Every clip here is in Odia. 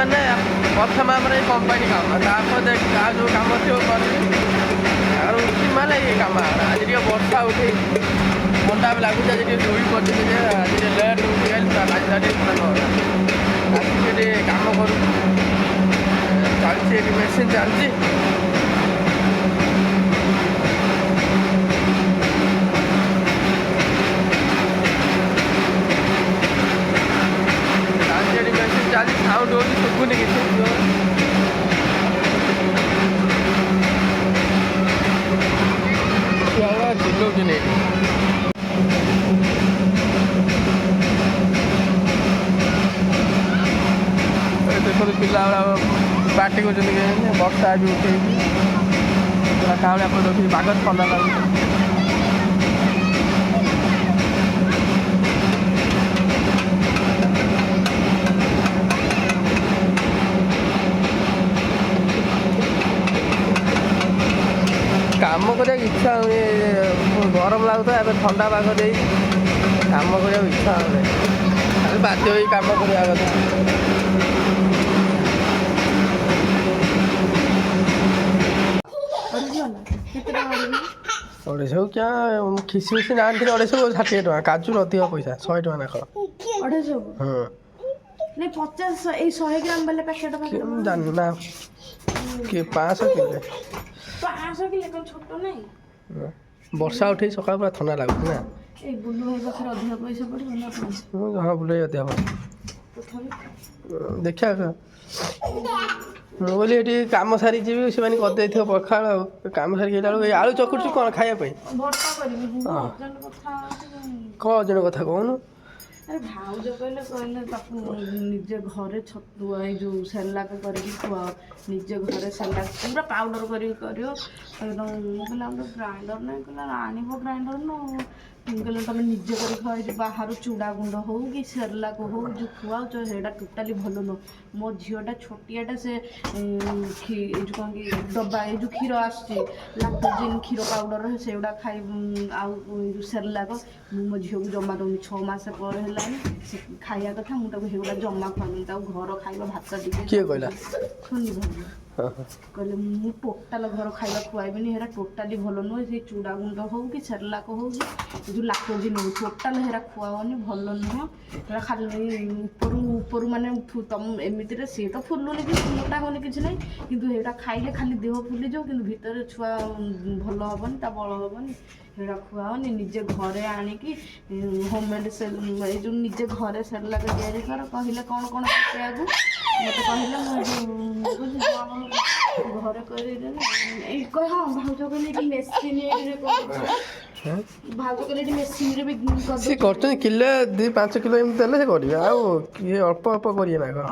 ମାନେ ପ୍ରଥମେ ଆମର ଏଇ କମ୍ପାନୀ କାମ, ତାପରେ ଆଉ ଯେଉଁ କାମ ଥିବ କରିବି। ଆଉ ମାନେ ଏଇ କାମ ଆଜି ଟିକେ ବର୍ଷା ଉଠେଇଛି, ଥଣ୍ଡା ବି ଲାଗୁଛି। ଆଜି ଟିକେ ଶୋଇ ପଡ଼ିଥିଲି ଯେ ଆଜି ଟିକେ ଲେଟ୍ ଉଠିଗଲି, ବାଜିଲା ଟିକେ ଥଣ୍ଡା ଆସିକି ଟିକେ କାମ କରୁଛି। ଚାଲିଛି ଏଠି ମେସିନ୍ ଚାଲିଛି। ଚାଲି ସାଉଣ୍ଡ ହେଉଛି, ଶୁଭୁନି କିଛି। ଚିଲଉଛନ୍ତି ଏଠି। ଦେଖନ୍ତୁ ପିଲାଗୁଡ଼ା ପାଟି କରୁଛନ୍ତି କେମିତି, ବର୍ଷା ବି ଉଠେଇଛି, କାଉଁଳିଆ କରି ରଖିଛି, ପାଗ ଥଣ୍ଡା ଲାଗୁଛି। କାମ କରିବାକୁ ଇଚ୍ଛା ହେଉନି, ଗରମ ଲାଗୁଥିଲା। ଏବେ ଥଣ୍ଡା ପାଗ ଦେଇ କାମ କରିବାକୁ ଇଚ୍ଛା ହେଉନି, ଖାଲି ବାଧ୍ୟ ହୋଇ କାମ କରିବା କଥା। ଅଢ଼େଇଶହ କ୍ୟା ଖିସିମିସି ଆଣିଥିଲି 250 60 ଟଙ୍କା, କାଜୁ ଅଧିକ ପଇସା 100 ଟଙ୍କା ନାଖ। 250 ହଁ ନାଇଁ 50 ଏଇ 100 ଗ୍ରାମ ବାଲା ପ୍ୟାକେଟ ମୁଁ ଜାଣିନି ନା କିଏ 500 କିଲୋ 500 କିଲୋ କଣ ଛୋଟ ନାହିଁ। ବର୍ଷା ଉଠେଇ ସକାଳୁ ପୁରା ଥଣ୍ଡା ଲାଗୁଛି ନା। ଏଇ ବୁଲୁ ଭାଇ ପାଖରେ ଅଧିକ ପଇସା ପଡ଼ିବ ନା କଣ? ହଁ ବୁଲେଇ ଅଧିକା ତଥାପି ଦେଖିବା। ମୁଁ କହିଲି ଏଠି କାମ ସାରି ଯିବି, ସେମାନେ କରିଦେଇଥିବ ପଖାଳ। ଆଉ କାମ ସାରିକି ହେଲା ବେଳକୁ ଏଇ ଆଳୁ ଚକୁଟୁଛି କ'ଣ ଖାଇବା ପାଇଁ। ଭର୍ତ୍ତା କରିବି ଅର୍ଜେଣ୍ଟ କଥା ଅଛି। କ'ଣ ଅର୍ଜେଣ୍ଟ କଥା କହୁନୁ? ଆରେ ଭାଉଜ କହିଲେ ତାକୁ ନିଜେ ଘରେ ଛତୁଆ ଏଇ ଯେଉଁ ସେର୍ଲାକ କରିକି ଖୁଆଅ, ନିଜେ ଘରେ ସେର୍ଲାକ ପୁରା ପାଉଡ଼ର କରିକି କରିବ। ମୁଁ କହିଲି ଆମର ଗ୍ରାଇଣ୍ଡର ନାହିଁ, କହିଲା ଆଣିବ ଗ୍ରାଇଣ୍ଡର ନା। କହିଲେ ତମେ ନିଜେ କରି ଖାଅ, ଏଇ ବାହାରୁ ଚୁଡ଼ା ଗୁଣ୍ଡ ହଉ କି ସେର୍ଲାକ ହଉ ଯେଉଁ ଖୁଆଉଛ ସେଇଟା ଟୋଟାଲି ଭଲ ନୁହଁ। ମୋ ଝିଅଟା ଛୋଟିଆଟା, ସେ ଏଇ ଯେଉଁ କ'ଣ କି ଡବା ଏଇ ଯେଉଁ କ୍ଷୀର ଆସୁଛି ଲାକ୍ଟୋଜିନ୍ କ୍ଷୀର ପାଉଡ଼ର, ସେଗୁଡ଼ା ଖାଇ ଆଉ ଯେଉଁ ସେର୍ଲାକ ମୁଁ ମୋ ଝିଅକୁ ଜମା ଦେଉନି। 6 ମାସ ପରେ ହେଲାଣି ସେ ଖାଇବା କଥା, ମୁଁ ତାକୁ ସେଗୁଡ଼ା ଜମା ଖୁଆଉନି। ତାକୁ ଘର ଖାଇବା ଭାତ ଟିକେ। କିଏ କହିଲା? ଶୁଣି ଭାଉଜ କହିଲେ ମୁଁ ଟୋଟାଲ ଘର ଖାଇବା ଖୁଆଇବିନି, ହେରା ଟୋଟାଲି ଭଲ ନୁହେଁ। ସେ ଚୁଡ଼ା ଗୁଣ୍ଡ ହଉ କି ସେର୍ଲାକ ହଉ କି ଯେଉଁ ଲାକ୍ଟୋଜିନ୍ ହଉ, ଟୋଟାଲ ହେରା ଖୁଆଅନି, ଭଲ ନୁହଁ। ହେରା ଖାଲି ଉପରୁ ମାନେ ତମ ଏମିତିରେ ସିଏ ତ ଫୁଲୁନି କି ମୋଟା ହେଉନି କିଛି ନାହିଁ, କିନ୍ତୁ ସେଇଟା ଖାଇଲେ ଖାଲି ଦେହ ଫୁଲିଯିବ, କିନ୍ତୁ ଭିତରେ ଛୁଆ ଭଲ ହେବନି, ତା ବଳ ହେବନି। ସେଇଟା ଖୁଆଅନି, ନିଜେ ଘରେ ଆଣିକି ହୋମମେଡ୍ ଏଇ ଯେଉଁ ନିଜେ ଘରେ ସେର୍ଲାକ ତିଆରି କର। କହିଲେ କ'ଣ କ'ଣ ପକେଇବାକୁ ମୋତେ କହିଲେ, ମୁଁ ଘରେ କରିଦେଲି। ଏଇ ହଁ ଭାଉଜ କହିଲେ ଏଠି ମେସିନ୍ ଭାଉଜ କହିଲେ ଏଠି ମେସିନ୍ରେ ବି ସେ କରୁଛନ୍ତି କିଲୋ 2-5 କିଲୋ ଏମିତି ଦେଲେ ସେ କରିବେ। ଆଉ କିଏ ଅଳ୍ପ ଅଳ୍ପ କରିବେ ନା କ'ଣ?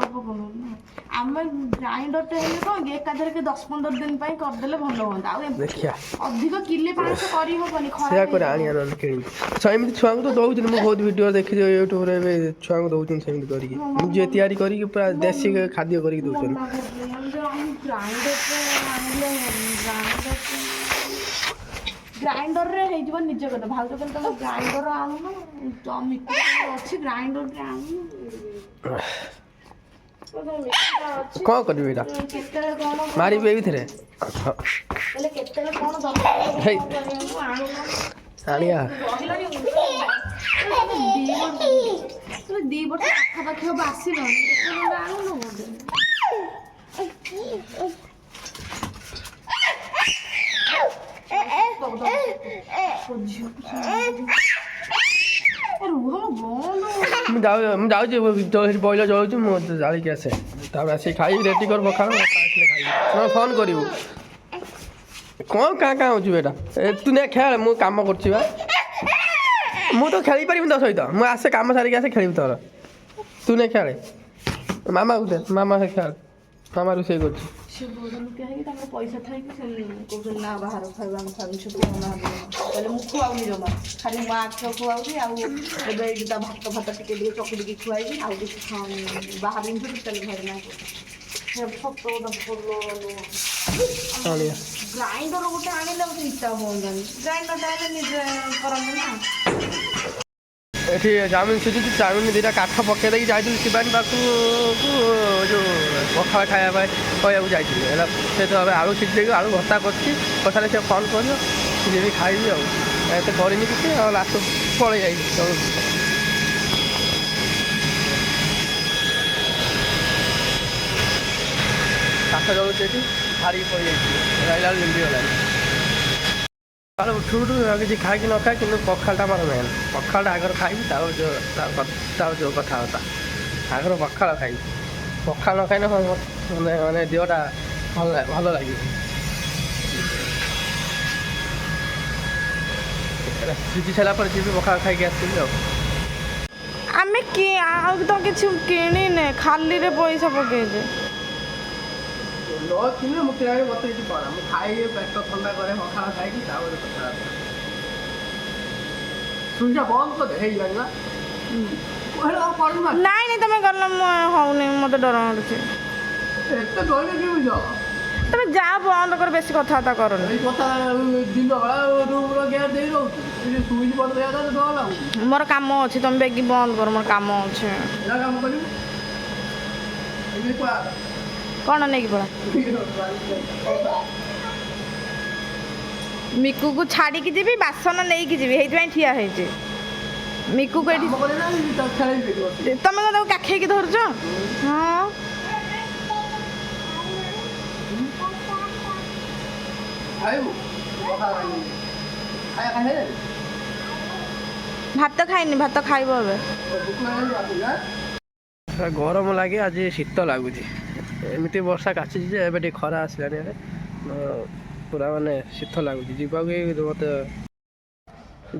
ଆମେ ଗ୍ରାଇଣ୍ଡରଟା ହେଲେ କ'ଣ କି ଏକାଥରେ 10-15 ଦିନ ପାଇଁ କରିଦେଲେ ଭଲ ହୁଅନ୍ତା। ଆଉ ଦେଖିଆ ଅଧିକ କିଲେ 500 କରିହେବନି, ସେୟା ଖରାପ କରି ହେଇଯିବ। ଆଣିବା ନହେଲେ କିଣିକି। ଏମିତି ଛୁଆଙ୍କୁ ତ ଦେଉଛନ୍ତି, ମୁଁ ବହୁତ ଭିଡ଼ିଓ ଦେଖିଛି ୟୁଟ୍ୟୁବରେ। ଏବେ ଛୁଆଙ୍କୁ ଦେଉଛନ୍ତି ସେମିତି କରିକି, ନିଜେ ତିଆରି କରିକି ପୁରା ଦେଶୀ ଖାଦ୍ୟ କରିକି ଦେଉଛନ୍ତି। ଗ୍ରାଇଣ୍ଡରରେ ହେଇଯିବ ନିଜ କଥା। ଭାଉଜ କହିଲେ ତମେ ଗ୍ରାଇଣ୍ଡର ଆଣୁନ, ଅଛି ଗ୍ରାଇଣ୍ଡରରେ ଆଣୁନ। କ'ଣ କରିବି ଏଇଟା? କେତେବେଳେ କ'ଣ ମାରିବି ଏଇଥିରେ କେତେବେଳେ କ'ଣ ଦରକାର ଆଣିଆ। ରହିଲାଣି 2 ବର୍ଷ ପାଖାପାଖି ହବ ଆସିଲଣି, ଆଣୁନ ବୋଧେ। ମୁଁ ଯାଉଛି ବଇଲ ଜଳୁଛି, ମୁଁ ଜାଳିକି ଆସେ, ତାପରେ ଆସିକି ଖାଇବି। ରେଡ଼ି କର ପଖାଳ, ଆସିଲେ ଖାଇବି। ଫୋନ୍ କରିବୁ। କ'ଣ କାଁ ହେଉଛୁ ଏଇଟା? ତୁ ନେ ଖେଳେ, ମୁଁ କାମ କରୁଛି ବା। ମୁଁ ତ ଖେଳିପାରିବିନି ତୋ ସହିତ। ମୁଁ ଆସେ କାମ ସାରିକି ଆସେ, ଖେଳିବି ତୋର। ତୁ ନେ ଖେଳେ, ମାମାକୁ ଦେ, ମାମା ଖେଳେ, ମାମା ରୋଷେଇ କରୁଛି। ସେ ବଡ଼ ଲୋକିଆ ହେଇକି ତାଙ୍କର ପଇସା ଥାଇକି ସେ କହୁଛନ୍ତି ନା ବାହାର ଖାଇବା ଆମେ ଖାଇବୁ। ସେ ଖୁଆଉନାହାନ୍ତି, କହିଲେ ମୁଁ ଖୁଆଉନି ଜମା, ଖାଲି ମୋ ଆଖି ଖୁଆଉଛି। ଆଉ ଏବେ ଏଇଠି ତା ଭାତ ଟିକେ ଚକୁଟିକି ଖୁଆଇବି, ଆଉ କିଛି ଖାଉନି। ବାହାର ଜିନିଷ ଟୋଟାଲି ଘରେ ନାହିଁ। ଗ୍ରାଇଣ୍ଡର ଗୋଟେ ଆଣିଲେ ମୋତେ ଇଚ୍ଛା ହୁଅନ୍ତାନି। ଗ୍ରାଇଣ୍ଡରଟା ହେଲେ ନିଜେ କରନ୍ତି ନା। ଏଠି ଚାଉମିନ ସୁଝୁଛି ଚାଉମିନ ଦୁଇଟା କାଠ ପକେଇ ଦେଇକି ଯାଇଥିଲି ଶିବାନୀ ପାଖକୁ ଯେଉଁ ପଖାଳ ଖାଇବା ପାଇଁ କହିବାକୁ ଯାଇଥିଲି ହେଲା ସେ ତ ଏବେ ଆଳୁ ସିଝି ଦେଇକି ଆଳୁ ଭର୍ତ୍ତା କରୁଛି ପଛରେ ସେ ଫୋନ୍ କରିବ ଯିବି ଖାଇବି ଆଉ ଏତେ କରିନି କିଛି ଆଉ ଲାଷ୍ଟ ପଳେଇ ଯାଇଛି କାଠ ଜଳୁଛି ଏଠି ହାରିକି ପଳେଇଯାଇଛି ରହିଲା ବେଳକୁ ଯେମିତି ଗଲାଣି ସକାଳୁ ଉଠୁ ଉଠୁ କିଛି ଖାଇକି ନ ଖାଏ କିନ୍ତୁ ପଖାଳଟା ମୋର ମେନ୍ ପଖାଳଟା ଆଗରେ ଖାଇବି ତାପରେ ଯେଉଁ କଥାବାର୍ତ୍ତା ଆଗରେ ପଖାଳ ଖାଇବି ପଖାଳ ନ ଖାଇଲେ ମାନେ ଦେହଟା ଭଲ ଲାଗିବ ସିଝି ସାରିଲା ପରେ ଯିବି ପଖାଳ ଖାଇକି ଆସିବି ଆଉ ଆମେ ଆଉ ତ କିଛି କିଣିନେ ଖାଲିରେ ପଇସା ପକେଇଛେ ନ କିଣିଲେ ମୁଁ କିଣା ମୋତେ କିଛି କରା ମୁଁ ଖାଇକି ପେଟ ଥଣ୍ଡା କରେ ପଖାଳ ଖାଇକି ତାପରେ କଥାବାର୍ତ୍ତା ସୁଇଚଟା ବନ୍ଦ କରିଦେ ହେଇଯିବାନି ବା ନାଇଁ ନାଇଁ ତମେ ଗଲ ମୁଁ ହଉନି ମୋତେ ଡର ମାରୁଛି ଏତେ ଡରିଲେ କେମିତି ହବ ତମେ ଯାଅ ବନ୍ଦ କର ବେଶୀ କଥାବାର୍ତ୍ତା କରନି ଏଇ କଥା ଦିନ ବେଳା ରୁମ୍ର ଗେଟ୍ ଦେଇ ରହୁଛି ସୁଇଚ୍ ବନ୍ଦ କରିବା ତ ଡର ଲାଗୁଛି ମୋର କାମ ଅଛି ତମେ ବେଗି ବନ୍ଦ କର ମୋର କାମ ଅଛି ଏଇଟା କାମ କରିବୁ ଏମିତି କୁଆ କ'ଣ ନେଇକି ପଳା ମିକୁକୁ ଛାଡ଼ିକି ଯିବି ବାସନ ନେଇକି ଯିବି ସେଇଥିପାଇଁ ଠିଆ ହେଇଛି ମିକୁକୁ ଏଠି ତମେ କ'ଣ ତାକୁ କାଖେଇକି ଧରୁଛ ହଁ ଭାତ ଖାଇନି ଭାତ ଖାଇବ ଏବେ ଗରମ ଲାଗେ ଆଜି ଶୀତ ଲାଗୁଛି ଏମିତି ବର୍ଷା କାଚିଛି ଯେ ଏବେ ଟିକେ ଖରା ଆସିଲାଣି ଏବେ ପୁରା ମାନେ ଶୀତ ଲାଗୁଛି ଯିବାକୁ ମୋତେ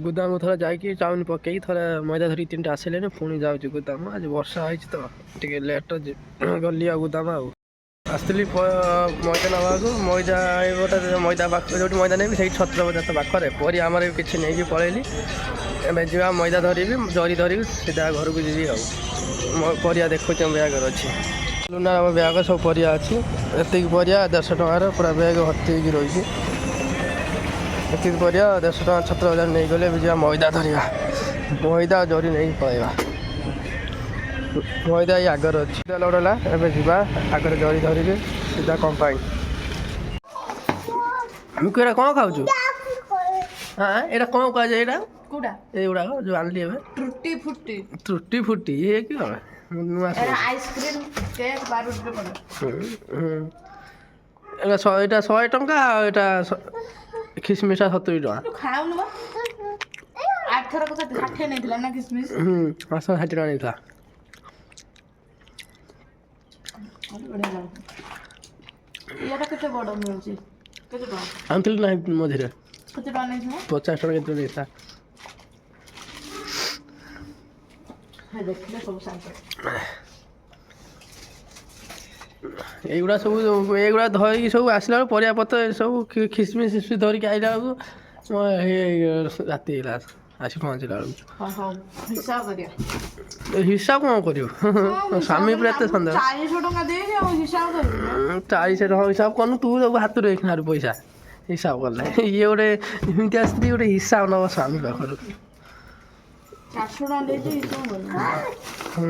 ଗୋଦାମ ଥରେ ଯାଇକି ଚାଉମିନ ପକେଇକି ଥରେ ମଇଦା ଧରିକି 3ଟା ଆସିଲେଣି ପୁଣି ଯାଉଛି ଗୋଦାମ ଆଜି ବର୍ଷା ହେଇଛି ତ ଟିକେ ଲେଟ୍ ଗଲି ଆଉ ଗୋଦାମ ଆଉ ଆସିଥିଲି ମଇଦା ନେବାକୁ ମଇଦା ଏଇ ଗୋଟେ ମଇଦା ପାଖରେ ଯେଉଁଠି ମଇଦା ନେବି ସେଇଠି ଛତ୍ର ବଜାର ତ ପାଖରେ ପରିବା ଆମର ବି କିଛି ନେଇକି ପଳେଇଲି ଏବେ ଯିବା ମଇଦା ଧରିବି ଜରି ଧରିବି ସିଧା ଘରକୁ ଯିବି ଆଉ ପରିବା ଦେଖୁଛି ଆମ ବ୍ୟାଗରେ ଅଛି ଲୁନା ଆମ ବ୍ୟାଗ ସବୁ ପରିବା ଅଛି ଏତିକି ପରିବା 150 ଟଙ୍କାର ପୁରା ବ୍ୟାଗ୍ ଭର୍ତ୍ତି ହେଇକି ରହିଛି ଏତିକି ପରିବା 150 ଟଙ୍କା ଛତ୍ର ବଜାର ନେଇଗଲେ ଏବେ ଯିବା ମଇଦା ଧରିବା ମଇଦା ଜରି ନେଇକି ପଳେଇବା ମଇଦା ଏଇ ଆଗରେ ଅଛି ଲୋଡ଼ ହେଲା ଏବେ ଯିବା ଆଗରେ ଜରି ଧରିକି ସିଧା କମ୍ପାନୀ ମୁଁ ଏଇଟା କ'ଣ ଖାଉଛୁ ହଁ ଏଇଟା କ'ଣ କୁହାଯାଏ ଏଇଟା କୋଉଟା ଏଇଗୁଡ଼ାକ ଯେଉଁ ଆଣିଲି ଏବେ ତ୍ରୁଟି ଫୁଟି ଇଏ କି କ'ଣ ନୂଆ ଆଇସ୍କ୍ରିମ୍ କେକ୍ ବାରୁଦରେ ପଡ଼େ ଏଇଟା 100 ଟଙ୍କା ଆଉ ଏଇଟା ଖିସମିସଟା 70 ଟଙ୍କା ଖାଉନୁ ବା ଆରଥରକ 60 ନେଇଥିଲା ନା କିସମିସ 60 ଟଙ୍କା ନେଇଥିଲା ଇଏଟା କେତେ ବଡ଼ ମିଳୁଛି କେତେ ଟଙ୍କା ଆଣିଥିଲି ନା ମଝିରେ କେତେ ଟଙ୍କା ନେଇଥିଲା 50 ଟଙ୍କା କେତେ ନେଇଥିଲା ଦେଖିଲେ ସବୁ ଶାନ୍ତ এইগুলা ସବୁ এইগুলা ଧରିକି ସବୁ ଆସିଲା ବେଳକୁ ପରିବା ପତ୍ର ସବୁ ଖିସମିସ୍ ଧରିକି ଆଇଲା ବେଳକୁ ରାତି ହେଇଗଲା ଆସି ପହଞ୍ଚିଲା ବେଳକୁ ହିସାବ କ'ଣ କରିବ ସ୍ୱାମୀ ପୁରା ଏତେ ସନ୍ଦେହ 400 ଟଙ୍କା ଦେଇକି ଆଉ ହିସାବ କରିବୁ 400 ଟଙ୍କା ହିସାବ କରୁନୁ ତୁ ସବୁ ହାତରୁ ଏଇଖିଣାରୁ ପଇସା ହିସାବ କଲେ ଇଏ ଗୋଟେ ଏମିତିଆ ସ୍ତ୍ରୀ ଗୋଟେ ହିସାବ ନେବ ସ୍ୱାମୀ ପାଖରୁ 400 ଟଙ୍କା ଦେଇଛି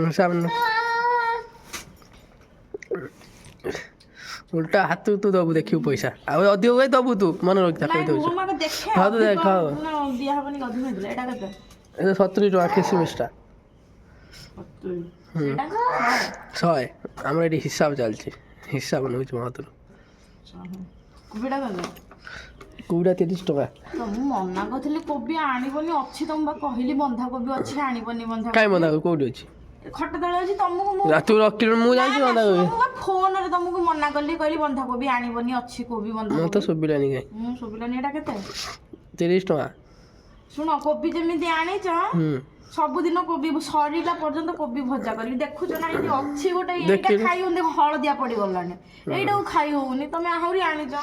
ହିସାବ ଉଲ୍ଟା ହାତକୁ ତୁ ଦେବୁ ଦେଖିବୁ ପଇସା ଆଉ ଅଧିକ କହି ଦେବୁ ତୁ ମନେ ରଖିଥା କହିଦେଉଛି ହଁ ତୁ ଦେଖ ଏ 70 ଟଙ୍କା ଖିସମିସଟା 100 ଆମର ଏଠି ହିସାବ ଚାଲିଛି ହିସାବ ନେଉଛି ମୋ ହାତରୁ କୋବିଟା 30 ଟଙ୍କା ମୁଁ ମନା କରିଥିଲି କୋବି ଆଣିବନି ଅଛି ତମ ବା କହିଲି ବନ୍ଧାକୋବି ଅଛି ଆଣିବନି କାଇଁ ବନ୍ଧାକୋବି କୋଉଠି ଅଛି ଖଟ ତଳେ ଅଛି ତମକୁ ମୁଁ ତୁ ରଖିଲୁ ମୁଁ ଜାଣିଛି ବନ୍ଧାକୋବି ଫୋନରେ ତମକୁ ମନା କଲି କହିଲି ବନ୍ଧାକୋବି ଆଣିବନି ଅଛି କୋବି ବନ୍ଧାକୋବି ମୁଁ ତ ଶୁଭିଲାନି କାଇଁ ମୁଁ ଶୁଭିଲାନି ଏଇଟା କେତେ 30 ଟଙ୍କା ଶୁଣ କୋବି ଯେମିତି ଆଣିଛ ସବୁଦିନ କୋବି ସରିଲା ପର୍ଯ୍ୟନ୍ତ କୋବି ଭଜା କରିବି ଦେଖୁଛ ନା ଏଇଠି ଅଛି ଗୋଟେ ଏଇଟା ଖାଇ ହଉନି ହଳଦିଆ ପଡ଼ିଗଲାଣି ଏଇଟାକୁ ଖାଇ ହଉନି ତମେ ଆହୁରି ଆଣିଛ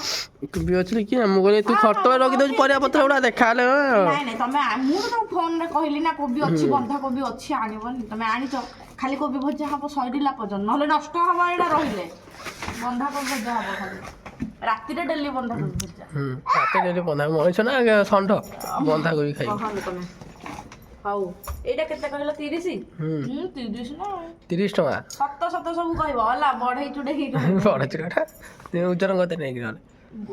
କୋବି ଅଛି କି ମୁଁ କହିଲି ତୁ ଖଟରେ ରଖିଦେଉଛୁ ପରିବା ପତ୍ର ଗୁଡ଼ା ଦେଖାହେଲେ ନାଇଁ ନାଇଁ ତମେ ମୁଁ ତ ତମ ଫୋନରେ କହିଲି ନା କୋବି ଅଛି ବନ୍ଧାକୋବି ଅଛି ଆଣିବନି ତମେ ଆଣିଛ ଖାଲି କୋବି ଭଜା ହବ ସରିଲା ପର୍ଯ୍ୟନ୍ତ ନହେଲେ ନଷ୍ଟ ହବ ଏଇଟା ରହିଲେ ବନ୍ଧାକୋବି ଭଜା ହବ ଖାଲି ରାତିରେ ଡେଲି ବନ୍ଧାକୋବି ଭଜା ରାତିରେ ଡେଲି ବନ୍ଧାକୋବି ମଣିଷ ନା ଷଣ୍ଢ ବନ୍ଧାକୋବି ଖାଇବ ହଉ ଏଇଟା କେତେ କହିଲ 30? ହୁଁ 30 ନା 30 ଟଙ୍କା ସତ ସତ ସବୁ କହିବ ହେଲା ବଢେଇ ଚୁଡେଇ ବଡ଼ ଚୁରାଟା ଓଜନ କେତେ ନେଇକି ନହେଲେ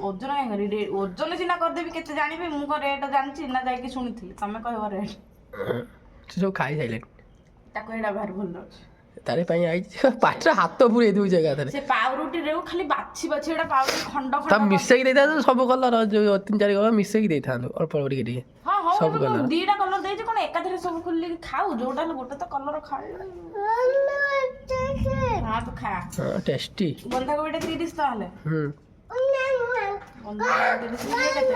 ଓଜନ କାଇଁ କରିବି ଓଜନ ସିନା କରିଦେବି କେତେ ଜାଣିବି ମୁଁ କଣ ରେଟ୍ ଜାଣିଛି ନା ଯାଇକି ଶୁଣିଥିଲି ତମେ କହିବ ରେଟ୍ ସେ ସବୁ ଖାଇ ସାରିଲେଣି ତାକୁ ଏଇଟା ଭାରି ଭଲ ଲାଗୁଛି ତାରି ପାଇଁ ଆଇଛି ପାଟିରେ ହାତ ପୁରେଇ ଦେଉଛି ଏକାଥରେ ସେ ପାଉରୁଟିରେ ଖାଲି ବାଛି ବାଛି ଏଇଟା ପାଉରୁଟି ଖଣ୍ଡ ତା ଖଣ୍ଡ ମିଶେଇକି ଦେଇଥାନ୍ତୁ ସବୁ କଲର ଯୋଉ 3-4 କଲର ମିଶେଇକି ଦେଇଥାନ୍ତୁ ଅଳ୍ପ ଅଳ୍ପ ଟିକେ ଟିକେ ହଁ ହଁ ସବୁ ଏବେ କଲର କଣ ଦିଟା କଲର ଦେଇଛି କଣ ଏକାଥରେ ସବୁ ଖୋଲିକି ଖାଉ ଯୋଉଟା ହେଲେ ଗୋଟେ ତ କଲର ଖାଉ ହଁ ତୁ ଖା ହଁ ଟେଷ୍ଟି ବନ୍ଧାକୋବିଟା 30 ତାହେଲେ ହୁଁ ବନ୍ଧାକୋବି 30 ଇଏ କେତେ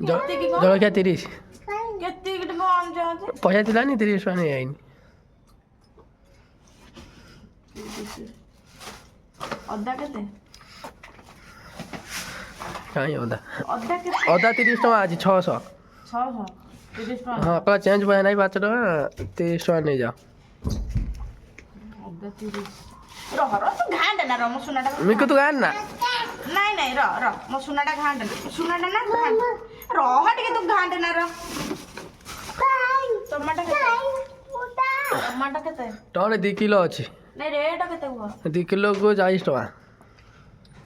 କେତିକି କଣ ଜଳଖିଆ 30 କେତିକି କଣ ଆଣିଛ ପଇସା ଥିଲାନି 30 ଟଙ୍କା ନେଇ ଆଇନି ଅଦା କେତେ କାହିଁ ଅଦା ଅଦା କେତେ ଅଦା 30 ଟଙ୍କା ଅଛି 600 600 30 ଟଙ୍କା ହଁ କହିଲା ଚେଞ୍ଜ ପଇସା ନାହିଁ 5 ଟଙ୍କା 30 ଟଙ୍କା ନେଇଯାଅ ଅଦା 30 ରହ ତୁ ଘାଣ୍ଟେ ନା ମୋ ସୁନାଟା ମିକୁ ତୁ ଗାନ ନା ନାଇଁ ମୋ ସୁନାଟା ଘାଣ୍ଟେ ସୁନାଟା ନା ଘାଣ୍ଟେ ରହ ଟିକେ ତୁ ଘାଣ୍ଟେ ନା ଟମାଟୋ କେତେ ଟମାଟୋ 2 କିଲୋ ଅଛି ନାଇଁ ରେଟ୍ କେତେ କୁହ 2 କିଲୋକୁ 40 ଟଙ୍କା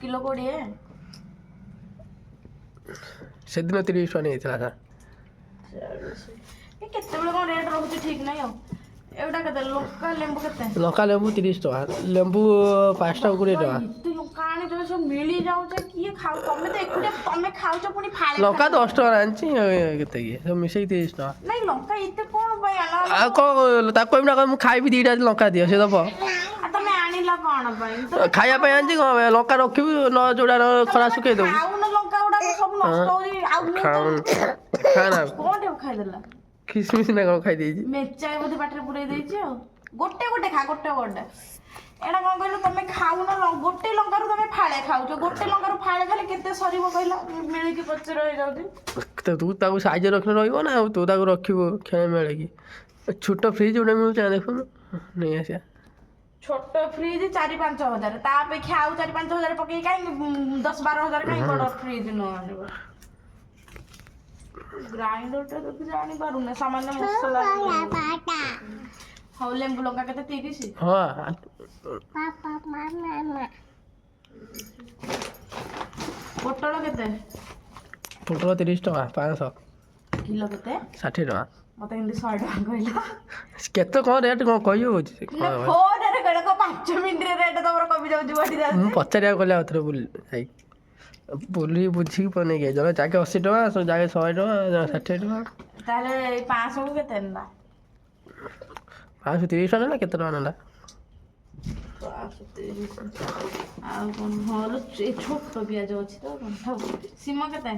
କିଲୋ 20 ସେଦିନ 30 ଟଙ୍କା ନେଇଥିଲା ସାର୍ କେତେବେଳେ କଣ ରେଟ୍ ରହୁଛି ଠିକ୍ ନାହିଁ ଆଉ ଏଇଟା କେତେ ଲଙ୍କା ଲେମ୍ବୁ କେତେ ଲଙ୍କା ଲେମ୍ବୁ 30 ଟଙ୍କା ଲେମ୍ବୁ 5ଟା 20 ଟଙ୍କା ଏତେ ଲଙ୍କା ଆଣିଛ ସବୁ ମିଳିଯାଉଛି କିଏ ଖାଉ ତମେ ତ ଏକୁଟିଆ ତମେ ଖାଉଛ ପୁଣି ଫାଳେ ଲଙ୍କା 10 ଟଙ୍କା ଆଣିଛି କେତେ କି ସବୁ ମିଶେଇକି 30 ଟଙ୍କା ନାଇଁ ଲଙ୍କା ଏତେ କଣ ପାଇଁ ଆଣ ଆଉ କ'ଣ ତାକୁ କହିବି ନା ମୁଁ ଖାଇବି 2ଟା ଲଙ୍କା ଦିଅ ସେ ଦେବ ତମେ ଆଣିଲ କଣ ପାଇଁ ଖାଇବା ପାଇଁ ଆଣିଛି କ'ଣ ଲଙ୍କା ରଖିବୁ ନ ଯୋଉଟା ଖରା ଶୁଖେଇ ଦେବୁ ଖାଉନ ଲଙ୍କା ଗୁଡାକ ସବୁ ନଷ୍ଟ ହଉଛି ଆଉ ମୁଁ ଖାନା କଣ ଖାଇଦେଲା ଖିସମିସ ନା କ'ଣ ଖାଇଦେଇଛି ମେଚାଏ ବୋଧେ ପାଟିରେ ପୁରେଇ ଦେଇଛି ଆଉ ଗୋଟେ ଖା ଗୋଟେ ଏଇଟା କ'ଣ କହିଲ ତମେ ଖାଉନ ଗୋଟେ ଲଙ୍କାରୁ ତମେ ଫାଳେ ଖାଉଛ ଗୋଟେ ଲଙ୍କାରୁ ଫାଳେ ଖାଲି କେତେ ସରିବ କହିଲ ମିଳିକି ପଚର ହେଇଯାଉଛି ତୁ ତାକୁ ସାଇଜରେ ରଖିଲେ ରହିବ ନା ଆଉ ତୁ ତାକୁ ରଖିବୁ ଖେଳେ ମେଳେ କି ଛୋଟ ଫ୍ରିଜ୍ ଗୋଟେ ମିଳୁଛି ନା ଦେଖୁନୁ ନେଇ ଆସିବା ଛୋଟ ଫ୍ରିଜ୍ 4-5 ହଜାର ତା ଅପେକ୍ଷା ଆଉ 4-5 ହଜାର ପକେଇ କାହିଁକି 10-12 ହଜାର କାହିଁକି ବଡ଼ ଫ୍ରିଜ୍ ନ ଆଣିବ ଗ୍ରାଇଣ୍ଡରଟା ଦେଖି ଜାଣିପାରୁନି ସାମାନ୍ୟ ମସଲା ହଉ ଲେମ୍ବୁ ଲଙ୍କା କେତେ 30 ହଁ ପୋଟଳ କେତେ ପୋଟଳ 30 ଟଙ୍କା 500 କିଲୋ କେତେ 60 ଟଙ୍କା ମତେ ଏମିତି 100 ଟଙ୍କା କହିଲ କେତେ କ'ଣ ରେଟ୍ କ'ଣ କହି ହେଉଛି ଫୋନରେ କହିଲ 5 ମିନିଟ୍ରେ ରେଟ୍ ତମର କମି ଯାଉଛି ବଢି ଯାଉଛି ମୁଁ ପଚାରିବାକୁ ଗଲେ ଆଉ ଥରେ ବୁଲି ବୁଝିକି ନେଇକି ଜଣେ ଜାଗେ 80 ଟଙ୍କା ଜାଗେ 100 ଟଙ୍କା ଜଣେ 60 ଟଙ୍କା ତାହେଲେ 500 କୁ କେତେ ନେଲା 530 ଟଙ୍କା ନେଲା କେତେ ଟଙ୍କା ନେଲା 530 ଆଉ କ'ଣ ହଁ ଏ ଛୋଟ ପିଆଜ ଅଛି ତ ସିମ କେତେ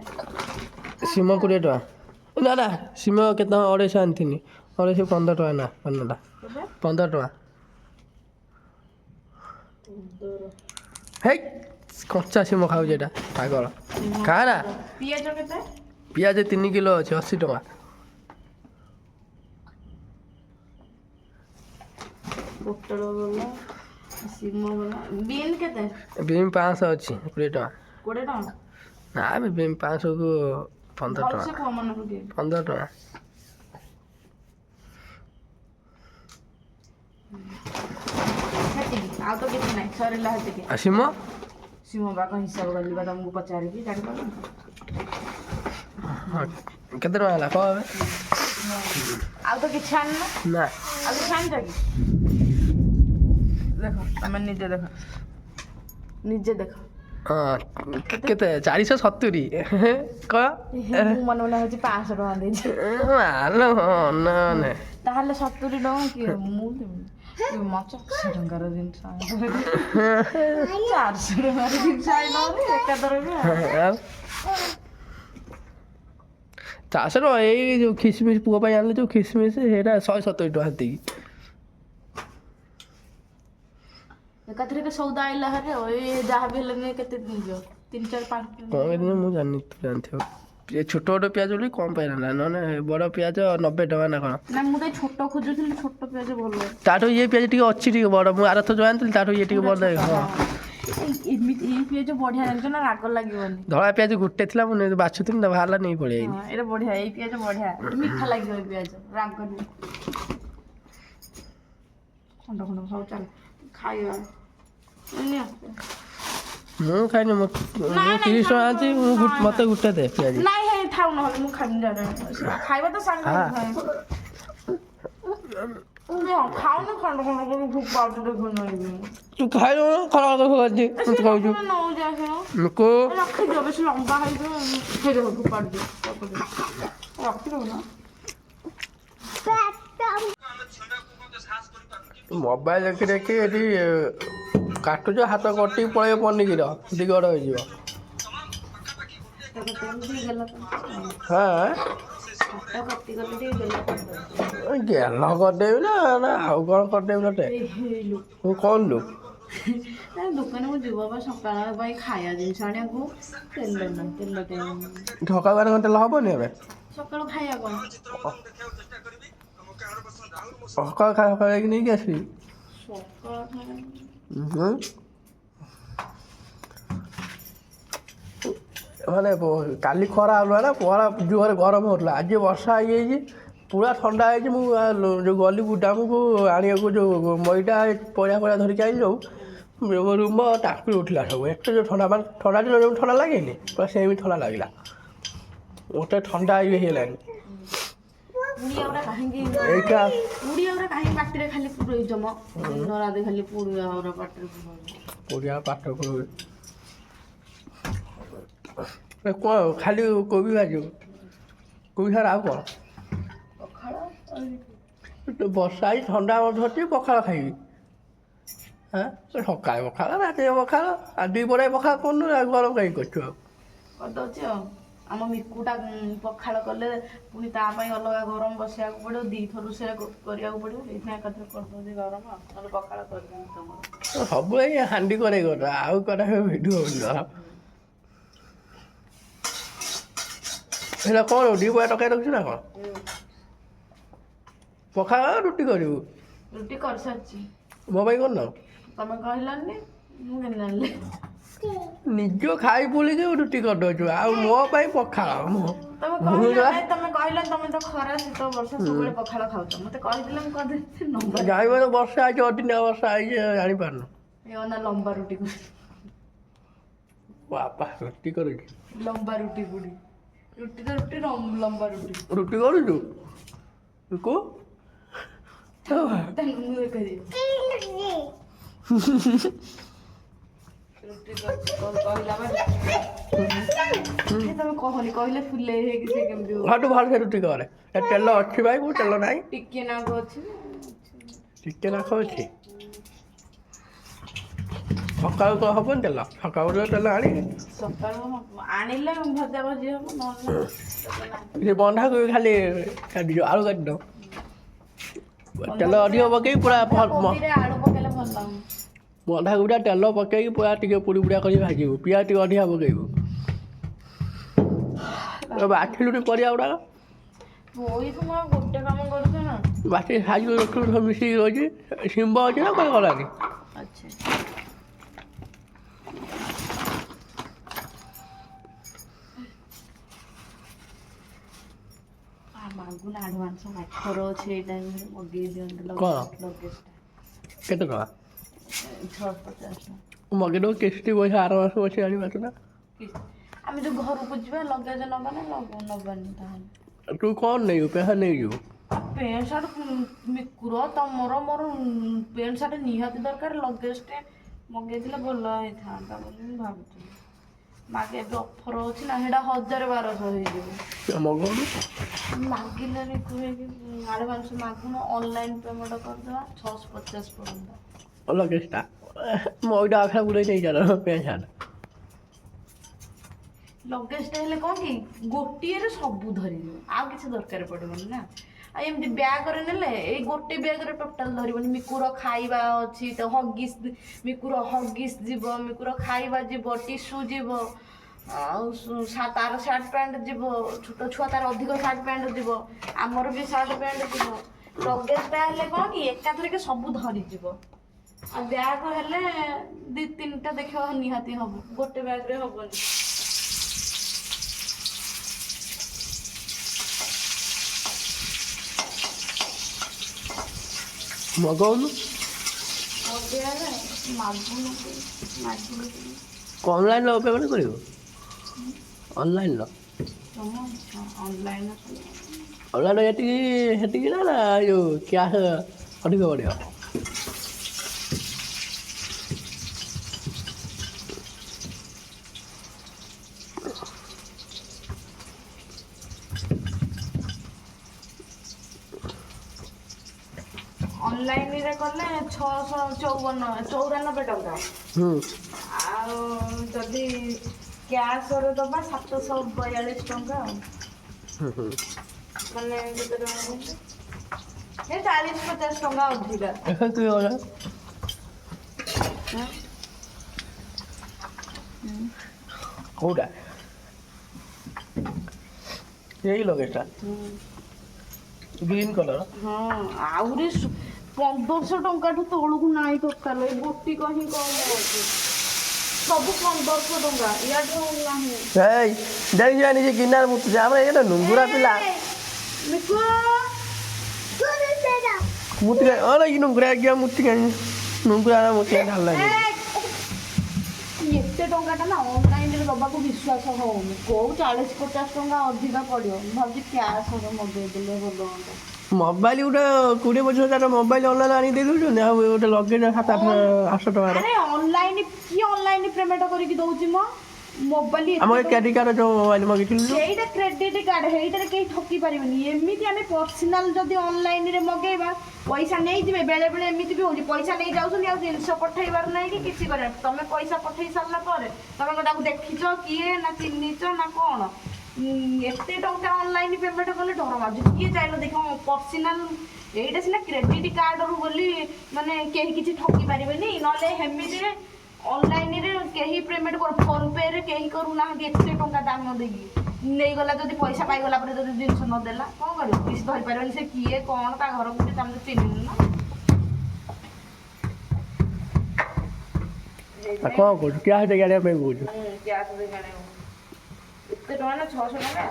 ସିମ 20 ଟଙ୍କା ନା ନା ସିମ କେତେ 250 ଆଣିଥିନି 215 ଟଙ୍କା ନା ନେଲା 15 ଟଙ୍କା ହେଇ କଞ୍ଚା ସିମ ଖାଉଛି ଏଇଟା ପାଗଳ ଖା ନା ପିଆଜ କେତେ ପିଆଜ 3 କିଲୋ ଅଛି 80 ଟଙ୍କା ପୋଟଳ ଗଲା ସିମ ଗଲା ବିନ୍ କେତେ ବିମ୍ 500 ଅଛି 20 ଟଙ୍କା 20 ଟଙ୍କା ନା ବିମ୍ 500 କୁ 15 ଭଲସେ ଟଙ୍କା କୁହ ମନେ ପକେଇ 15 ଟଙ୍କା ସେତିକି ଆଉ ତ କିଛି ନାହିଁ ସରିଲା ସେତିକି ଆଉ ସିମ ସିମ ବାକ ହିସାବ କଲି ବା ତମକୁ ପଚାରିକି ଜାଣିପାରିଲ କେତେ ଟଙ୍କା ହେଲା କହ ଏବେ ଆଉ ତ କିଛି ଆଣିନ ନା ଆଉ କିଛି ଆଣିଛ କି ଦେଖ ତମେ ନିଜେ ଦେଖ ହଁ କେତେ 470 କହ ମୁଁ ମନେ ମନେ ହଉଛି 500 ଟଙ୍କା ଦେଇଛି ତାହେଲେ 70 ଟଙ୍କା କିଏ ମୁଁ ଦେବି 400 ଟଙ୍କାର ଜିନିଷ 400 ଟଙ୍କାର ଜିନିଷ ଆଣିନହେଲେ ଏକାଥରେ ବି ଆଉ 400 ଟଙ୍କା ଏଇ ଯୋଉ ଖିସମିସ ପୁଅ ପାଇଁ ଆଣିଲେ ଯୋଉ ଖିସମିସ ସେଇଟା 170 ଟଙ୍କା ଦେଇ ଏକାଥରେ ସଉଦା ଆଇଲା ହାରେ ଆଉ ଏ ଯାହା ବି ହେଲେ କେତେ ଦିନ ଯିବ 3-4-5 କ'ଣ କେଦିନ ମୁଁ ଜାଣିନି ତୁ ଜାଣିଥିବ ଛୋଟ ଛୋଟ ପିଆଜ ବୋଲି କମ ପାଇଁ ନେଲା ନହେଲେ ବଡ଼ ପିଆଜ 90 ଟଙ୍କା ନା କ'ଣ ନା ମୁଁ ତ ଛୋଟ ଖୋଜୁଥିଲି ଛୋଟ ପିଆଜ ଭଲ ତାଠୁ ଇଏ ପିଆଜ ଟିକେ ଅଛି ଟିକେ ବଡ଼ ମୁଁ ଆରଥର ଯୋଉ ଆଣିଥିଲି ତାଠୁ ଇଏ ଟିକେ ବଡ଼ ହଁ ଏମିତି ଏଇ ପିଆଜ ବଢିଆ ଜାଣିଛ ନା, ରାଗ ଲାଗିବନି। ଧଳା ପିଆଜ ଗୋଟେ ଥିଲା ମୁଁ ବାଛୁଥିଲି ନା ବାହାରିଲା ନେଇ ପଳେଇ ଆଇଲି। ହଁ ଏଇଟା ବଢିଆ, ଏଇ ପିଆଜ ବଢିଆ, ମିଠା ଲାଗିବ ଏଇ ପିଆଜ, ରାଗନି। ଖଣ୍ଡ ଖଣ୍ଡ ସବୁ ଚାଲ ଖାଇବା। ମୁଁ ଖାଇନି, ମୁଁ 30 ଟଙ୍କା ଆଣିଛି, ମତେ ଗୋଟେ ଦେ ପିଆଜ। ନାଇଁ ହେଇ ଥାଉ, ନହେଲେ ମୁଁ ଖାଇନି। ଖାଇବା ତ ସାଙ୍ଗେ ଖାଉନି, ଖଣ୍ଡ ଖଣ୍ଡ କରି ଭୋକ ପାଉଛୁ ଦେଖୁନ। ତୁ ଖାଇଲୁ ଖରାପ କଥା କହୁଛି ମତେ କହୁଛୁ ଲୋକ ରଖିଦିଅ, ବେଶୀ ଲମ୍ବା ହେଇଯିବ, ହେଇଯିବ ଫୋପାଡ଼ି ଦିଅ, ରଖିଦେବୁ ନା। ମୋବାଇଲ ଦେଖି ଦେଖି ଏଠି କାଟୁଛ, ହାତ କଟିକି ପଳେଇବ ପନିକିର ଦିଗଡ଼ ହେଇଯିବ। ହଁ ଗେଲ କରିଦେବି ନା ଆଉ କ'ଣ କରିଦେବି ତତେ? ମୁଁ କ'ଣ ଲୁ ଦୋକାନ ମୁଁ ଯିବ ବା ସକାଳ ପାଇଁ ଖାଇବା ଜିନିଷ ଆଣିବାକୁ, ତେଲ ନାହିଁ, ତେଲ ଠକାବାରେ କ'ଣ ତେଲ ହବନି ଏବେ? ସକାଳୁ ଖାଇବା କ'ଣ? ସକାଳ ଖାଇବା ଯାଇକି ନେଇକି ଆସିବି। ସକାଳ ଖାଇବା ମାନେ କାଲି ଖରା ହେଉଥିଲା ନା, ଖରା ଜୋରରେ ଗରମ ହେଉଥିଲା, ଆଜି ବର୍ଷା ହେଇଯାଇଛି, ପୁରା ଥଣ୍ଡା ହେଇଛି। ମୁଁ ଯେଉଁ ଗଲି ଗୁଦାମକୁ ଆଣିବାକୁ, ଯେଉଁ ମଇଦା ପରିବା ଧରିକି ଆଇଲି, ଯେଉଁ ରୁମ ଟାଙ୍କୁରି ଉଠିଲା ସବୁ, ଏତେ ଯେଉଁ ଥଣ୍ଡା, ମାନେ ଥଣ୍ଡା ଦିନ ଯେଉଁ ଥଣ୍ଡା ଲାଗେନି, ପୁରା ସେମିତି ଥଣ୍ଡା ଲାଗିଲା, ମୋତେ ଥଣ୍ଡା ହେଇଗଲାଣି। ଏଇଟା ପାଟିରେ ଖାଲି ପୁରଉଛ ମ, ଖାଲି ପୁଡ଼ିଆ ପାଠ ପଢ଼ୁ କ'ଣ ଖାଲି କୋବି ଭାଜିବୁ, କୋବି ସାର ଆଉ କ'ଣ? ବର୍ଷା ହେଇ ଥଣ୍ଡା ଧରିଛି, ପଖାଳ ଖାଇବି। ହଁ ସକାଳେ ପଖାଳ, ରାତିରେ ପଖାଳ, ଆଉ ଦୁଇ ପରେ ପଖାଳ କରୁନୁ, ଗରମ କାହିଁକି କରୁଛୁ? ଆଉ କରିଦେଉଛି ଆଉ। ଆମ ମିକୁଟା ପଖାଳ କଲେ ପୁଣି ତା ପାଇଁ ଅଲଗା ଗରମ ବସିବାକୁ ପଡ଼ିବ, ଦୁଇଥର ରୋଷେଇ କରିବାକୁ ପଡ଼ିବ, ସେଇଥିପାଇଁ ଏକାଥରେ କରିଦେଉଛି ଗରମ, ନହେଲେ ପଖାଳ କରିଦେବି ତମର। ସବୁ ଏଇ ହାଣ୍ଡି କରେଇ କଥା, ଆଉ କଥା ଭିଡ଼ିଓ ହେଉନି। ସେଇଟା କ'ଣ ଦୁଇ ପୟା ଟକାଇ ରଖୁଛୁ ନା କ'ଣ? ପଖାଳ ରୁଟି କରିବୁ? ରୁଟି କରିସାରିଛି। ମୋ ପାଇଁ କରୁନ? ତମେ କହିଲନି, ମୁଁ କେମିତି ଜାଣିଲି? ନିଜ ଖାଇ ବୁଲିକି ରୁଟି କରିଦେଉଛୁ, ଆଉ ମୋ ପାଇଁ ପଖାଳ। ତମେ କହିଲ, ତମେ ତ ଖରା ଶୀତ ବର୍ଷା ସବୁବେଳେ ପଖାଳ ଖାଉଛ, ମତେ କହିଦେଲେ ମୁଁ କରିଦେବି। ଜାଣିବ ତ ବର୍ଷା ହେଇଛି, ଅଦିନିଆ ବର୍ଷା ହେଇଛି, ଜାଣିପାରୁନୁ? ଲମ୍ବା ରୁଟି ବାପା ରୁଟି କରୁଛୁ, ଲମ୍ବା ରୁଟି ବୁଢ଼ୀ, ରୁଟି ତ ରୁଟି, ଲମ୍ବା ରୁଟି ରୁଟି କରୁଛୁ କୁ ତମେ କହନି, କହିଲେ ଫୁଲେଇ ହେଇକି ସେ କେମିତି ଘଟୁ ଭଲସେ ରୁଟି କରେ। ତେଲ ଅଛି ଭାଇ, ମୁଁ ତେଲ ନାହିଁ, ଟିକେ ନାକୁ ଅଛି, ଟିକେ ନାକୁ ଅଛି। ସକାଳୁ ତ ହବନି ତେଲ, ସକାଳୁ ତେଲ ଆଣିକି ସକାଳୁ ଆଣିଲେ ଭଜା ଭଜି ହବ, ନହେଲେ ବନ୍ଧାକୁ ଖାଲି କାଟିଦିଅ, ଆଳୁ କାଟିଦିଅ, ତେଲ ଅଧିକ ପକେଇକି ପୁରା ଆଳୁ ପକେଇଲେ ଭଲ ଲାଗୁନି। ବନ୍ଧାକୋବିଟା ତେଲ ପକେଇକି ପୁରା ଟିକେ ପୁଡ଼ି ପୁଡ଼ିଆ କରି ଭାଜିବୁ, ପିଆଜ ଟିକେ ଅଧିକା ପକେଇବୁ। ବାଛିଲୁଣି ପରିବା ଗୁଡ଼ାକ, ଗୋଟେ କାମ କରୁଛ ନା, ବାଛି ସାଇଜ ରଖିଲୁ, ସବୁ ମିଶିକି ରହିଛି। ଶିମ୍ବ ଅଛି ନା କ'ଣ ଗଲାନି? ଆଚ୍ଛା ମାଗୁନ ଆଡ଼ଭାନ୍ସ 8 ଅଛି, ଏଇ ଟାଇମ୍ରେ ମଗେଇ ଦିଅନ୍ତୁ। କ'ଣ କେତେ ଟଙ୍କା? 650 ମଗେଇଦେବୁ, କିସ୍ତି ପଇସା ଆର ମାସ ଅଛି, ଆଣିପାରୁଛୁ ନା? ଆମେ ଯେଉଁ ଘରକୁ ଯିବା ଲଗେଜ ନେବା ନା ନେବାନି? ତାହେଲେ ତୁ କ'ଣ ନେଇଯିବୁ? ପଇସା ନେଇଯିବୁ? ପ୍ୟାଣ୍ଟ ସାର୍ଟ ମିକୁର, ତମର ମୋର ପ୍ୟାଣ୍ଟ ସାର୍ଟ ନିହାତି ଦରକାର, ଲଗେଜଟେ ମଗେଇଥିଲେ ଭଲ ହେଇଥାନ୍ତା ବୋଲି ମୁଁ ଭାବୁଥିଲି। ମାଗେ ଏବେ ଅଫର ଅଛି ନା, ସେଇଟା 1000-1200 ହେଇଯିବ। ମଗଉନୁ, ମାଗିଲେନି କୁହେକି ଆଡ଼ଭାନ୍ସ ମାଗୁନ, ଅନଲାଇନ୍ ପେମେଣ୍ଟ କରିଦେବା, 650 ପଡ଼ନ୍ତା। ଲଗେଜଟା ମଇଦା ଆଖା ବୁଲେଇ ନେଇଚାଲ ପ୍ୟାଣ୍ଟ ସାର୍ଟ। ଲଗେଜଟା ହେଲେ କ'ଣ କି ଗୋଟିଏରେ ସବୁ ଧରିଯିବ, ଆଉ କିଛି ଦରକାର ପଡ଼ିବନି ନା। ଆଉ ଏମିତି ବ୍ୟାଗରେ ନେଲେ, ଏଇ ଗୋଟେ ବ୍ୟାଗରେ ଟୋଟାଲ ଧରିବନି। ମିକୁର ଖାଇବା ଅଛି ତ, ହଗିସ୍, ମିକୁର ହଗିସ୍ ଯିବ, ମିକୁର ଖାଇବା ଯିବ, ଟିସୁ ଯିବ, ଆଉ ତାର ସାର୍ଟ ପ୍ୟାଣ୍ଟ ଯିବ, ଛୋଟ ଛୁଆ ତାର ଅଧିକ ସାର୍ଟ ପ୍ୟାଣ୍ଟ ଯିବ, ଆମର ବି ସାର୍ଟ ପ୍ୟାଣ୍ଟ ଯିବ। ଲଗେଜଟା ହେଲେ କ'ଣ କି ଏକାଥରକେ ସବୁ ଧରିଯିବ, ଆଉ ବ୍ୟାଗ୍ ହେଲେ 2-3ଟା ଦେଖିବ ନିହାତି ହବ, ଗୋଟେ ବ୍ୟାଗ୍ରେ ହବନି। ମଗଉନୁ ମଗେଇବାରେ ମାଗୁନୁ ଅନଲାଇନ୍ର ପେମେଣ୍ଟ କରିବୁ? ଅନଲାଇନ୍ର ଅନଲାଇନ୍ ଏତିକି ସେତିକି ନା ଯୋଉ କ୍ୟାସ୍ ଅଧିକ ପଡ଼ିବ? ଅନଲାଇନରେ କଲେ 694 ଟଙ୍କା, ଆଉ ଯଦି କ୍ୟାସ୍ରେ ଦବା 742 ଟଙ୍କା। ଆଉ ମାନେ କେତେ ଟଙ୍କା କହୁଛି, ଏ 40-50 ଟଙ୍କା ଅଧିକା। କୋଉଟା ଏଇ ଲଗେଜଟା ଗ୍ରୀନ୍ କଲର? ହଁ, ଆହୁରି 1500 ଟଙ୍କାଠୁ ତଳକୁ ନାହିଁ ଟୋଟାଲ, ଏଇ ଗୋଟିକ ହିଁ କମ ଅଛି, ସବୁ 1500 ଟଙ୍କା, ଇଆଠୁ ନାହିଁ। ଏଇ ଦେଖିବା ନିଜେ କିନାର ମୁତୁଛି, ଆମର ଏଇଟା ନୁଙ୍ଗୁରା ପିଲା ମୁତି ଅନେକ ନୁଙ୍ଗୁରା ଆଜ୍ଞା ମୁତି ନୁଙ୍ଗୁରା ମୁତି ଭଲ ଲାଗେ। ଏତେ ଟଙ୍କାଟା ନା ଅନଲାଇନରେ ଦବାକୁ ବିଶ୍ୱାସ ହଉନି, କୋଉ 40-50 ଟଙ୍କା ଅଧିକା ପଡ଼ିବ। ମୁଁ ଭାବୁଛି କ୍ୟାସ୍ରେ ମଗେଇଦେଲେ ଭଲ ହୁଅନ୍ତା। ମୋବାଇଲ ଗୋଟେ 20-25 ହଜାର ମୋବାଇଲ ଅନଲାଇନ୍ ଆଣିକି ଦେଇ ଦେଉଛନ୍ତି, ଆଉ ଗୋଟେ ଲଗେଜ 700-800 ଟଙ୍କାର। ଆରେ ଅନଲାଇନ କିଏ ଅନଲାଇନ ପେମେଣ୍ଟ କରିକି ଦଉଛି ମ ମୋବାଇଲ? ଆମ ଏ କ୍ରେଡିଟ୍ କାର୍ଡ ଯୋଉ ମୋବାଇଲ ମଗେଇଥିଲୁ ସେଇଟା କ୍ରେଡିଟ୍ କାର୍ଡ, ସେଇଟାରେ କେହି ଠକି ପାରିବେନି। ଏମିତି ଆମେ ପର୍ସନାଲ ଯଦି ଅନଲାଇନରେ ମଗେଇବା ପଇସା ନେଇଯିବେ, ବେଳେ ବେଳେ ଏମିତି ବି ହଉଛି ପଇସା ନେଇ ଯାଉଛନ୍ତି, ଆଉ ଜିନିଷ ପଠେଇବାର ନାହିଁ କି କିଛି କରିବାର। ତମେ ପଇସା ପଠେଇ ସାରିଲା ପରେ ତମେ ତାକୁ ଦେଖିଛ କିଏ ନା ଚିହ୍ନିଛ ନା କଣ, ଏତେ ଟଙ୍କା ଅନଲାଇନ ପେମେଣ୍ଟ କଲେ ଡର ମାରୁଛି। କିଏ ଚାହିଁଲ ଦେଖ ପର୍ସନାଲ, ଏଇଟା ସିନା କ୍ରେଡିଟ୍ କାର୍ଡରୁ ବୋଲି ମାନେ କେହି କିଛି ଠକି ପାରିବେନି, ନହେଲେ ହେମିତିରେ ଅନଲାଇନରେ କେହି ପେମେଣ୍ଟ ଫୋନ ପେରେ କେହି କରୁନାହାନ୍ତି। ଏତେ ଟଙ୍କା ଦାମ ଦେଇକି ନେଇଗଲା, ଯଦି ପଇସା ପାଇଗଲା ପରେ ଯଦି ଜିନିଷ ନଦେଲା କଣ କରିବ? କିଛି ଧରିପାରିବନି, ସେ କିଏ କଣ ତା ଘର କୋଉଠି ତମେ ତ ଚିହ୍ନିନୁ ନା। କଣ କହୁଛୁ? କ୍ୟାସ୍ ଦେଇକି ଆଣିବା ପାଇଁ କହୁଛୁ? ଗ୍ୟାସ୍ ଦେଇକି ଆଣିବ। ଏତେ ଟଙ୍କା ନା 600 ଟଙ୍କା।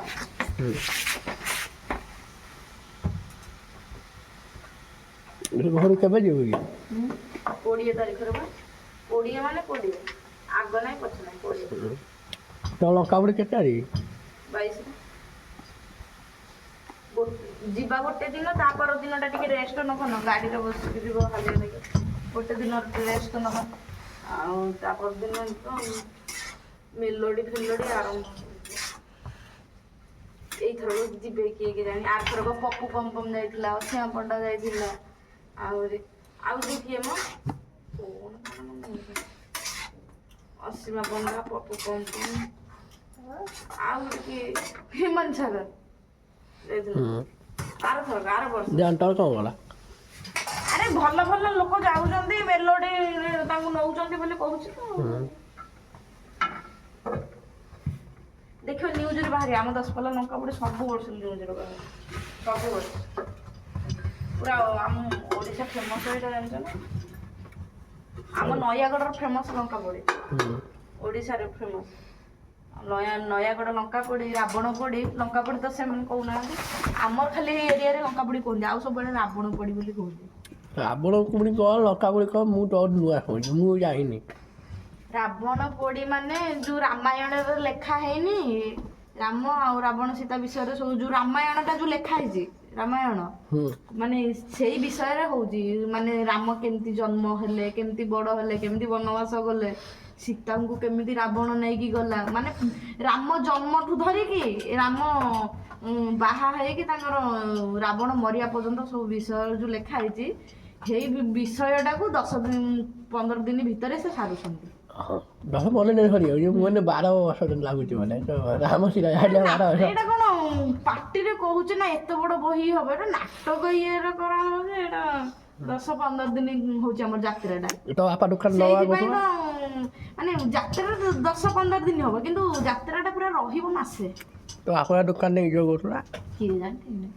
ଘରୁ କେବେ ଯିବୁ କି? 20 ତାରିଖରେ ବା, 20 ମାନେ 20, ଆଗ ନାହିଁ ପଛ ନାହିଁ, 20। ତ ଲଙ୍କା ବୁଡ଼ି କେତେ ତାରିଖ? 22ରେ ଯିବା ଗୋଟେ ଦିନ, ତା ପର ଦିନଟା ଟିକେ ରେଷ୍ଟ ନବ, ଗାଡ଼ିରେ ବସିକି ଯିବ ହାଲିଆ ଲାଗିବ, ଗୋଟେ ଦିନ ରେଷ୍ଟ ନବ, ଆଉ ତା ପର ଦିନ ତ ମେଲୋଡି ଫେଲୋଡି ଆରମ୍ଭ। ଏଇଥରକ ଯିବେ କିଏ କେଜାଣି, ଆରଥରକ ପପୁ ପମ୍ପମ୍ ଯାଇଥିଲା, ଅସୀମା ପଣ୍ଡା ଯାଇଥିଲା, ଆହୁରି ଆଉ ଯୋଉ କିଏ ମ ଅସୀମା ପଣ୍ଡା, ପପୁ ପମ୍ପମ୍, ଆଉ କିଏ ହ୍ୟୁମାନ ସାଗର ଯାଇଥିଲା ଆର ବର୍ଷ। ଜାଣ୍ଟାଳ କଣ ଗଲା? ଆରେ ଭଲ ଭଲ ଲୋକ ଯାଉଛନ୍ତି, ମେଲୋଡି ତାଙ୍କୁ ନଉଛନ୍ତି ବୋଲି କହୁଛି ତ। ଦେଖିବ ନ୍ୟୁଜରେ ବାହାରି, ଆମ ଦଶପଲ୍ଲା ଲଙ୍କା ପୋଡ଼ି ସବୁ ବର୍ଷ ନ୍ୟୁଜରେ ବାହାରି, ସବୁ ବର୍ଷ ପୁରା ଆମ ଓଡ଼ିଶା ଫେମସ୍। ଏଇଟା ଜାଣିଛ ନା? ଆମ ନୟାଗଡ଼ର ଫେମସ୍ ଲଙ୍କା ପୋଡ଼ି, ଓଡ଼ିଶାରେ ଫେମସ୍। ନୟାଗଡ଼ ଲଙ୍କା ପୋଡ଼ି, ରାବଣ ପୋଡ଼ି, ଲଙ୍କା ପୋଡ଼ି ତ ସେମାନେ କହୁନାହାନ୍ତି, ଆମର ଖାଲି ଏଇ ଏରିଆରେ ଲଙ୍କା ପୋଡ଼ି କୁହନ୍ତି, ଆଉ ସବୁବେଳେ ରାବଣ ପୋଡ଼ି ବୋଲି କୁହନ୍ତି। ରାବଣ ପୋଡ଼ି କଣ, ଲଙ୍କା ପୋଡ଼ି କଣ, ମୁଁ ତ ନୂଆ ଶୁଣିଛି, ମୁଁ ଜାଣିନି। ରାବଣ ପୋଡ଼ି ମାନେ ଯୋଉ ରାମାୟଣରେ ଲେଖା ହେଇନି, ରାମ ଆଉ ରାବଣ ସୀତା ବିଷୟରେ ସବୁ ଯୋଉ ରାମାୟଣଟା ଯୋଉ ଲେଖା ହେଇଛି, ରାମାୟଣ ମାନେ ସେଇ ବିଷୟରେ ହଉଛି, ମାନେ ରାମ କେମିତି ଜନ୍ମ ହେଲେ, କେମିତି ବଡ଼ ହେଲେ, କେମିତି ବନବାସ ଗଲେ, ସୀତାଙ୍କୁ କେମିତି ରାବଣ ନେଇକି ଗଲା, ମାନେ ରାମ ଜନ୍ମଠୁ ଧରିକି ରାମ ବାହା ହେଇକି ତାଙ୍କର ରାବଣ ମରିବା ପର୍ଯ୍ୟନ୍ତ ସବୁ ବିଷୟ ଯୋଉ ଲେଖା ହେଇଛି, ସେଇ ବିଷୟଟାକୁ 10-15 ଦିନ ଭିତରେ ସେ ସାରୁଛନ୍ତି। ଦଶ ମନେ ନେଇ ସରିବ, ମୁଁ ମାନେ 12 ବର୍ଷ ଲାଗୁଛି, ମାନେ ରାମ ସୀତା ଏଇଟା କଣ ପାଟିରେ କହୁଛି ନା, ଏତେ ବଡ ବହି ହବ, ଏଟା ନାଟକ ଇଏରେ କରାହଉଛି। ଏଇଟା 10-15 ଦିନ ହଉଛି ଆମର ଯାତ୍ରାଟା, ତ ବାପା ଦୋକାନ ସେଇଥିପାଇଁ ତ ମାନେ ଯାତ୍ରା 10-15 ଦିନ ହବ, କିନ୍ତୁ ଯାତ୍ରାଟା ପୁରା ରହିବ ମାସେ। ତ ଆପଣଙ୍କ ଦୋକାନ ନେଇଯିବ କହୁଥିଲା, କିଏ ଜାଣିନି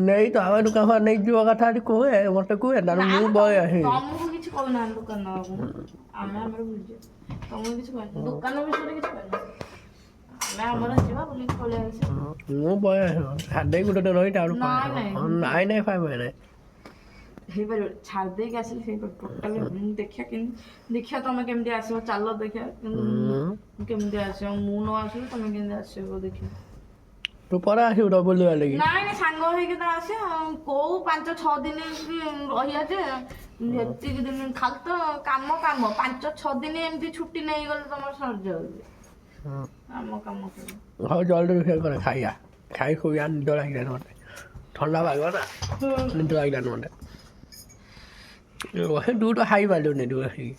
ନେଇ ତ ଆମ ଦୋକାନ ନେଇଯିବ କଥା କୁହେ, ମତେ କୁହେ, ମୁଁ ବୟ ତମକୁ କିଛି କହୁନାହାନ୍ତି ଦୋକାନ ନେବାକୁ ଆମେ ଆମର ବୁଝିବା ତମକୁ କିଛି କହିନି ଦୋକାନ ବିଷୟରେ କିଛି କହିନି ଆମେ ଆମର ଯିବା ବୁଲିକି ପଳେଇ ଆସିବା ମୁଁ ପଳେଇ ଆସିବ ଛାଡ଼ି ଗୋଟେ ରହି ତାପରେ ନାଇଁ, ନାଇଁ ନାଇଁ ପାଇବ ନାଇଁ ହେଇପାରିବ ଛାଡ଼ି ଦେଇକି ଆସିଲେ ହେଇପାରିବ ଟୋଟାଲି ଦେଖିବା ଦେଖିବା ତମେ କେମିତି ଆସିବ ଚାଲ ଦେଖିବା କିନ୍ତୁ କେମିତି ଆସିବ ମୁଁ ନ ଆସିଲେ ତମେ କେମିତି ଆସିବ ଦେଖିବା ତୁ ପରେ ଆସିବୁ ତ ବୁଲିବା ଲାଗି ନାଇଁ ସାଙ୍ଗ ହେଇକି ତ ଆସିବା କୋଉ 5-6 ଦିନ ରହିବା ଯେ ଏତିକି ଦିନ ଖାଲି ତ କାମ 5-6 ଦିନ ଏମିତି ଛୁଟି ନେଇଗଲେ ତମର ସରିଯାଉଛି କାମ ହଉ ଜଲ୍ଦି ରୋଷେଇ କରେ ଖାଇବା ଖାଇ ଖୋଇବା ନିଦ ଲାଗିଲାନି ମୋତେ ଥଣ୍ଡା ପାଗ ନା ନିଦ ଲାଗିଲାନି ମୋତେ ତୁ ତ ଖାଇ ପାରିଲୁନି ତୁ ଆସିକି